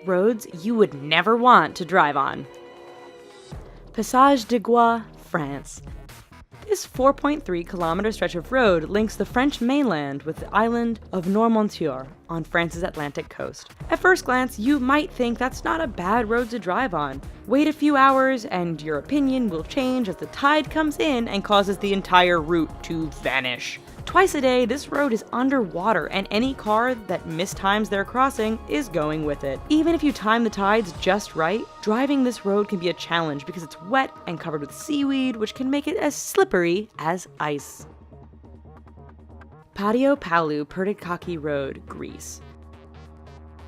roads you would never want to drive on. Passage de Gois, France. This 4.3-kilometer stretch of road links the French mainland with the island of Noirmoutier on France's Atlantic coast. At first glance, you might think that's not a bad road to drive on. Wait a few hours and your opinion will change as the tide comes in and causes the entire route to vanish. Twice a day, this road is underwater, and any car that mistimes their crossing is going with it. Even if you time the tides just right, driving this road can be a challenge because it's wet and covered with seaweed, which can make it as slippery as ice. Patio Palu Pertikachi Road, Greece.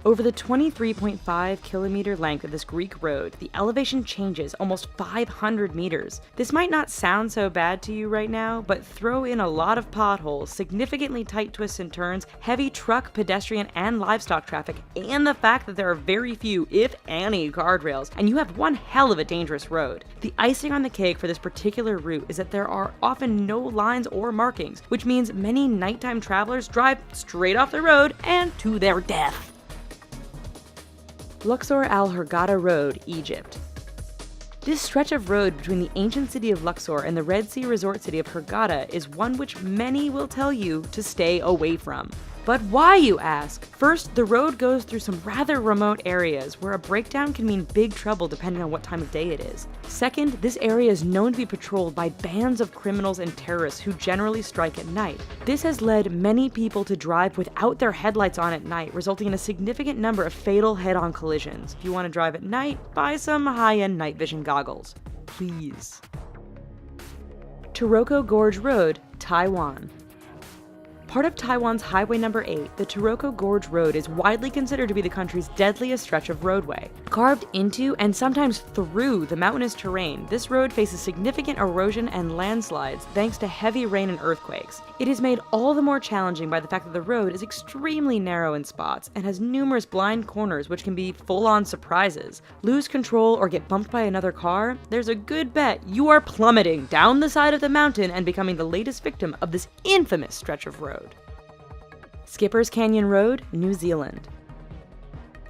Over the 23.5-kilometer length of this Greek road, the elevation changes almost 500 meters. This might not sound so bad to you right now, but throw in a lot of potholes, significantly tight twists and turns, heavy truck, pedestrian, and livestock traffic, and the fact that there are very few, if any, guardrails, and you have one hell of a dangerous road. The icing on the cake for this particular route is that there are often no lines or markings, which means many nighttime travelers drive straight off the road and to their death. Luxor Al Hurghada Road, Egypt. This stretch of road between the ancient city of Luxor and the Red Sea resort city of Hurghada is one which many will tell you to stay away from. But why, you ask? First, the road goes through some rather remote areas where a breakdown can mean big trouble depending on what time of day it is. Second, this area is known to be patrolled by bands of criminals and terrorists who generally strike at night. This has led many people to drive without their headlights on at night, resulting in a significant number of fatal head-on collisions. If you want to drive at night, buy some high-end night vision goggles. Please. Taroko Gorge Road, Taiwan. Part of Taiwan's Highway No. 8, the Taroko Gorge Road is widely considered to be the country's deadliest stretch of roadway. Carved into and sometimes through the mountainous terrain, this road faces significant erosion and landslides thanks to heavy rain and earthquakes. It is made all the more challenging by the fact that the road is extremely narrow in spots and has numerous blind corners which can be full-on surprises. Lose control or get bumped by another car? There's a good bet you are plummeting down the side of the mountain and becoming the latest victim of this infamous stretch of road. Skipper's Canyon Road, New Zealand.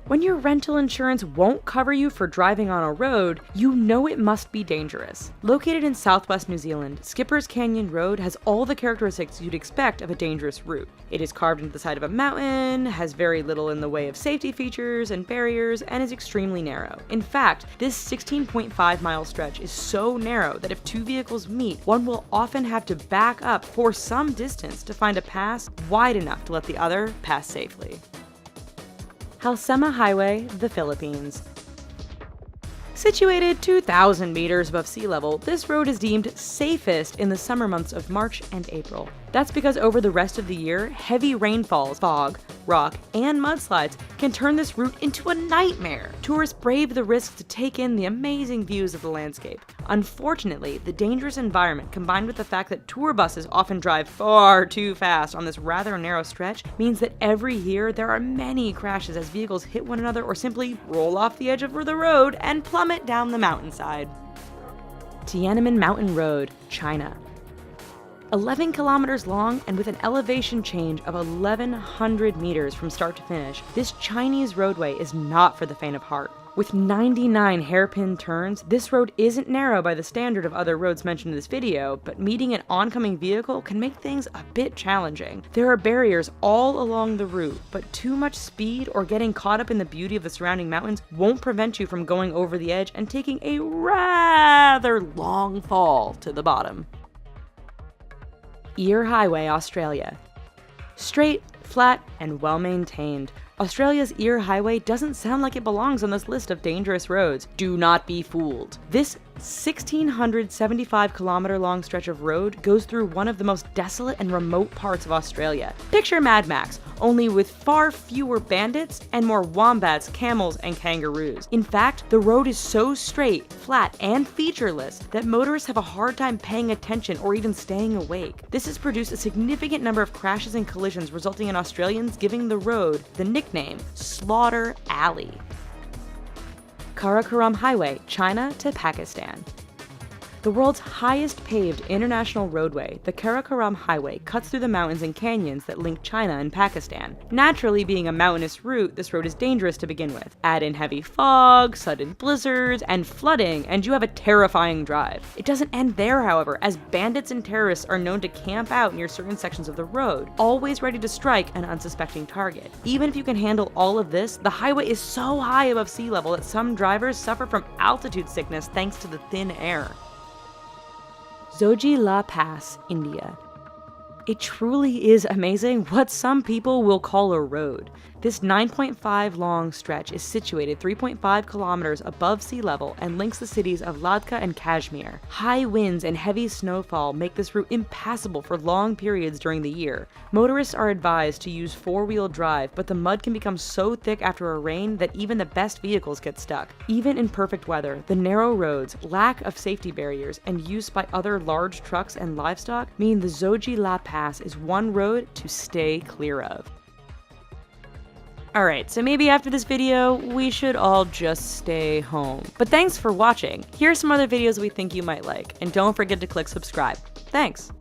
When your rental insurance won't cover you for driving on a road, you know it must be dangerous. Located in southwest New Zealand, Skipper's Canyon Road has all the characteristics you'd expect of a dangerous route. It is carved into the side of a mountain, has very little in the way of safety features and barriers, and is extremely narrow. In fact, this 16.5-mile stretch is so narrow that if two vehicles meet, one will often have to back up for some distance to find a pass wide enough to let the other pass safely. Halsema Highway, the Philippines. Situated 2,000 meters above sea level, this road is deemed safest in the summer months of March and April. That's because over the rest of the year, heavy rainfalls, fog, rock, and mudslides can turn this route into a nightmare. Tourists brave the risk to take in the amazing views of the landscape. Unfortunately, the dangerous environment combined with the fact that tour buses often drive far too fast on this rather narrow stretch means that every year there are many crashes as vehicles hit one another or simply roll off the edge of the road and plummet down the mountainside. Tiananmen Mountain Road, China. 11 kilometers long and with an elevation change of 1,100 meters from start to finish, this Chinese roadway is not for the faint of heart. With 99 hairpin turns, this road isn't narrow by the standard of other roads mentioned in this video, but meeting an oncoming vehicle can make things a bit challenging. There are barriers all along the route, but too much speed or getting caught up in the beauty of the surrounding mountains won't prevent you from going over the edge and taking a rather long fall to the bottom. Eyre Highway, Australia. Straight, flat, and well-maintained, Australia's Eyre Highway doesn't sound like it belongs on this list of dangerous roads. Do not be fooled. This 1,675-kilometer-long stretch of road goes through one of the most desolate and remote parts of Australia. Picture Mad Max, only with far fewer bandits and more wombats, camels, and kangaroos. In fact, the road is so straight, flat, and featureless that motorists have a hard time paying attention or even staying awake. This has produced a significant number of crashes and collisions, resulting in Australians giving the road the nickname Slaughter Alley. Karakoram Highway, China to Pakistan. The world's highest paved international roadway, the Karakoram Highway, cuts through the mountains and canyons that link China and Pakistan. Naturally, being a mountainous route, this road is dangerous to begin with. Add in heavy fog, sudden blizzards, and flooding, and you have a terrifying drive. It doesn't end there, however, as bandits and terrorists are known to camp out near certain sections of the road, always ready to strike an unsuspecting target. Even if you can handle all of this, the highway is so high above sea level that some drivers suffer from altitude sickness thanks to the thin air. Zojila Pass, India. It truly is amazing what some people will call a road. This 9.5 long stretch is situated 3.5 kilometers above sea level and links the cities of Ladakh and Kashmir. High winds and heavy snowfall make this route impassable for long periods during the year. Motorists are advised to use four-wheel drive, but the mud can become so thick after a rain that even the best vehicles get stuck. Even in perfect weather, the narrow roads, lack of safety barriers, and use by other large trucks and livestock mean the Zojila Pass is one road to stay clear of. Alright, so maybe after this video, we should all just stay home. But thanks for watching. Here are some other videos we think you might like, and don't forget to click subscribe. Thanks!